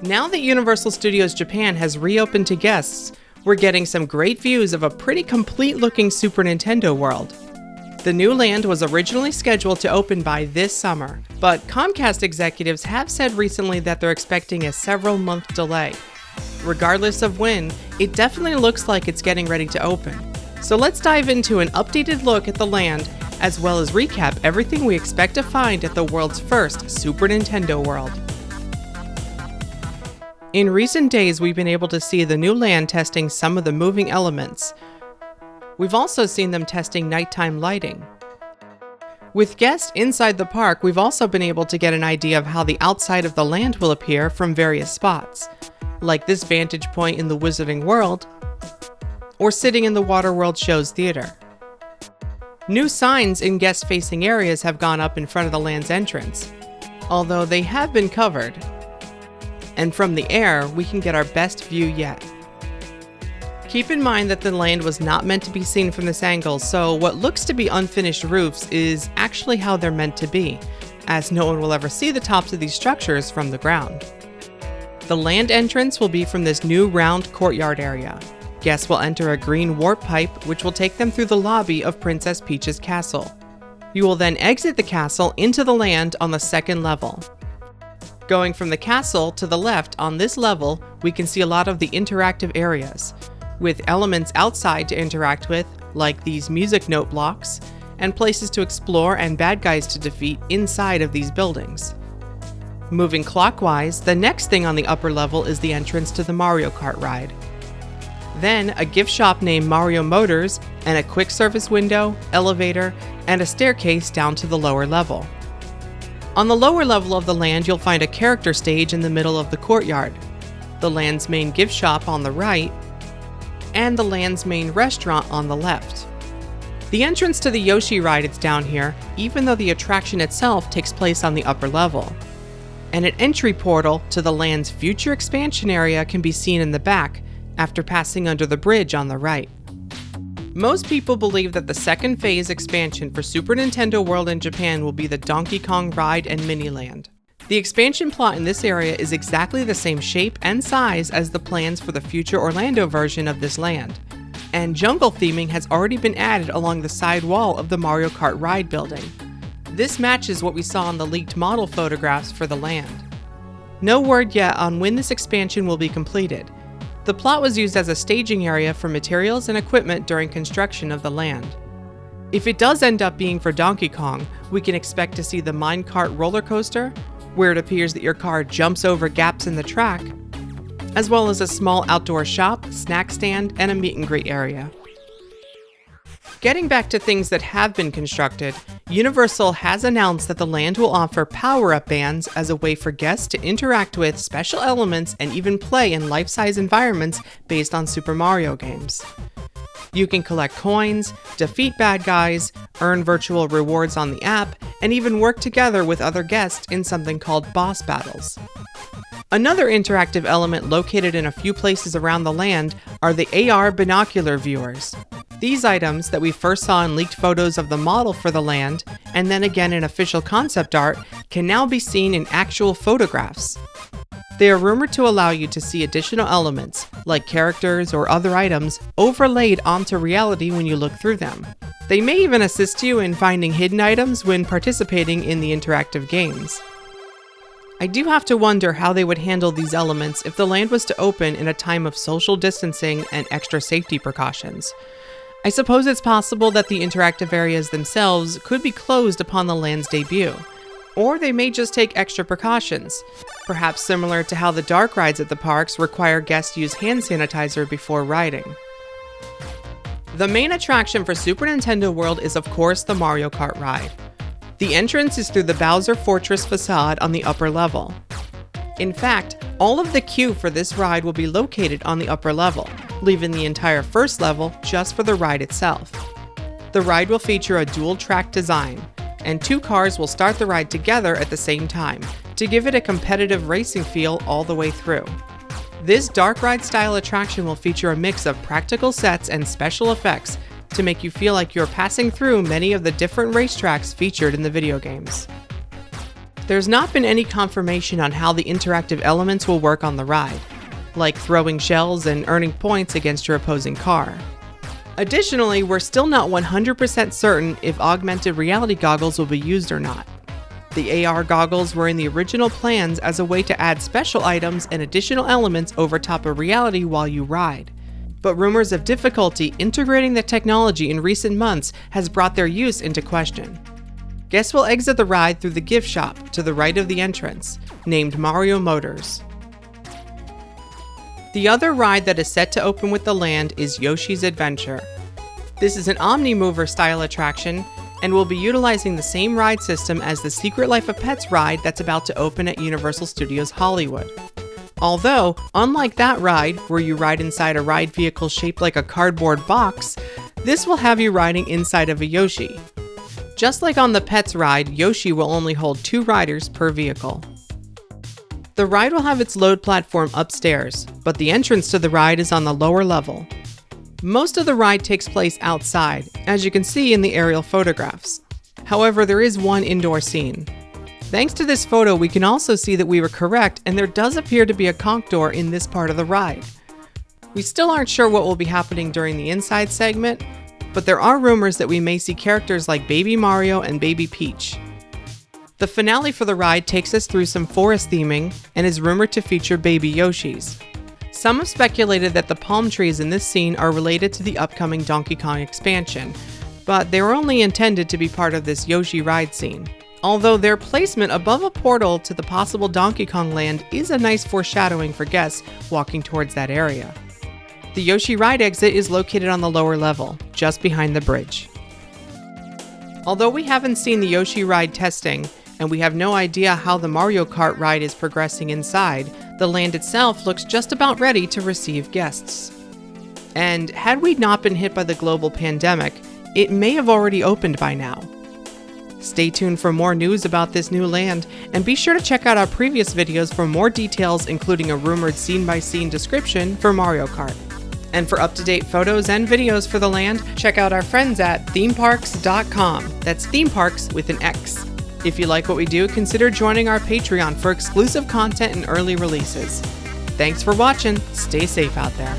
Now that Universal Studios Japan has reopened to guests, we're getting some great views of a pretty complete-looking Super Nintendo world. The new land was originally scheduled to open by this summer, but Comcast executives have said recently that they're expecting a several-month delay. Regardless of when, it definitely looks like it's getting ready to open. So let's dive into an updated look at the land, as well as recap everything we expect to find at the world's first Super Nintendo world. In recent days, we've been able to see the new land testing some of the moving elements. We've also seen them testing nighttime lighting. With guests inside the park, we've also been able to get an idea of how the outside of the land will appear from various spots, like this vantage point in the Wizarding World, or sitting in the Waterworld Show's theater. New signs in guest-facing areas have gone up in front of the land's entrance, although they have been covered. And from the air, we can get our best view yet. Keep in mind that the land was not meant to be seen from this angle, so what looks to be unfinished roofs is actually how they're meant to be, as no one will ever see the tops of these structures from the ground. The land entrance will be from this new round courtyard area. Guests will enter a green warp pipe, which will take them through the lobby of Princess Peach's castle. You will then exit the castle into the land on the second level. Going from the castle to the left on this level, we can see a lot of the interactive areas, with elements outside to interact with, like these music note blocks, and places to explore and bad guys to defeat inside of these buildings. Moving clockwise, the next thing on the upper level is the entrance to the Mario Kart ride. Then, a gift shop named Mario Motors, and a quick service window, elevator, and a staircase down to the lower level. On the lower level of the land, you'll find a character stage in the middle of the courtyard, the land's main gift shop on the right, and the land's main restaurant on the left. The entrance to the Yoshi ride is down here, even though the attraction itself takes place on the upper level. And an entry portal to the land's future expansion area can be seen in the back, after passing under the bridge on the right. Most people believe that the second phase expansion for Super Nintendo World in Japan will be the Donkey Kong ride and Miniland. The expansion plot in this area is exactly the same shape and size as the plans for the future Orlando version of this land, and jungle theming has already been added along the side wall of the Mario Kart ride building. This matches what we saw in the leaked model photographs for the land. No word yet on when this expansion will be completed. The plot was used as a staging area for materials and equipment during construction of the land. If it does end up being for Donkey Kong, we can expect to see the minecart roller coaster, where it appears that your car jumps over gaps in the track, as well as a small outdoor shop, snack stand, and a meet and greet area. Getting back to things that have been constructed, Universal has announced that the land will offer power-up bands as a way for guests to interact with special elements and even play in life-size environments based on Super Mario games. You can collect coins, defeat bad guys, earn virtual rewards on the app, and even work together with other guests in something called boss battles. Another interactive element located in a few places around the land are the AR binocular viewers. These items that we first saw in leaked photos of the model for the land, and then again in official concept art, can now be seen in actual photographs. They are rumored to allow you to see additional elements, like characters or other items, overlaid onto reality when you look through them. They may even assist you in finding hidden items when participating in the interactive games. I do have to wonder how they would handle these elements if the land was to open in a time of social distancing and extra safety precautions. I suppose it's possible that the interactive areas themselves could be closed upon the land's debut, or they may just take extra precautions, perhaps similar to how the dark rides at the parks require guests use hand sanitizer before riding. The main attraction for Super Nintendo World is of course the Mario Kart ride. The entrance is through the Bowser Fortress facade on the upper level. In fact, all of the queue for this ride will be located on the upper level, leaving the entire first level just for the ride itself. The ride will feature a dual-track design, and two cars will start the ride together at the same time to give it a competitive racing feel all the way through. This dark ride style attraction will feature a mix of practical sets and special effects to make you feel like you're passing through many of the different racetracks featured in the video games. There's not been any confirmation on how the interactive elements will work on the ride, like throwing shells and earning points against your opposing car. Additionally, we're still not 100% certain if augmented reality goggles will be used or not. The AR goggles were in the original plans as a way to add special items and additional elements over top of reality while you ride. But rumors of difficulty integrating the technology in recent months has brought their use into question. Guests will exit the ride through the gift shop to the right of the entrance, named Mario Motors. The other ride that is set to open with the land is Yoshis Adventure. This is an Omni-Mover style attraction and will be utilizing the same ride system as the Secret Life of Pets ride that's about to open at Universal Studios Hollywood. Although, unlike that ride, where you ride inside a ride vehicle shaped like a cardboard box, this will have you riding inside of a Yoshi. Just like on the Pets ride, Yoshi will only hold 2 riders per vehicle. The ride will have its load platform upstairs, but the entrance to the ride is on the lower level. Most of the ride takes place outside, as you can see in the aerial photographs. However, there is one indoor scene. Thanks to this photo, we can also see that we were correct, and there does appear to be a conch door in this part of the ride. We still aren't sure what will be happening during the inside segment, but there are rumors that we may see characters like Baby Mario and Baby Peach. The finale for the ride takes us through some forest theming and is rumored to feature baby Yoshis. Some have speculated that the palm trees in this scene are related to the upcoming Donkey Kong expansion, but they were only intended to be part of this Yoshi ride scene. Although their placement above a portal to the possible Donkey Kong land is a nice foreshadowing for guests walking towards that area. The Yoshi ride exit is located on the lower level, just behind the bridge. Although we haven't seen the Yoshi ride testing, and we have no idea how the Mario Kart ride is progressing inside, the land itself looks just about ready to receive guests. And had we not been hit by the global pandemic, it may have already opened by now. Stay tuned for more news about this new land, and be sure to check out our previous videos for more details, including a rumored scene-by-scene description for Mario Kart. And for up-to-date photos and videos for the land, check out our friends at themeparks.com. That's theme parks with an X. If you like what we do, consider joining our Patreon for exclusive content and early releases. Thanks for watching. Stay safe out there.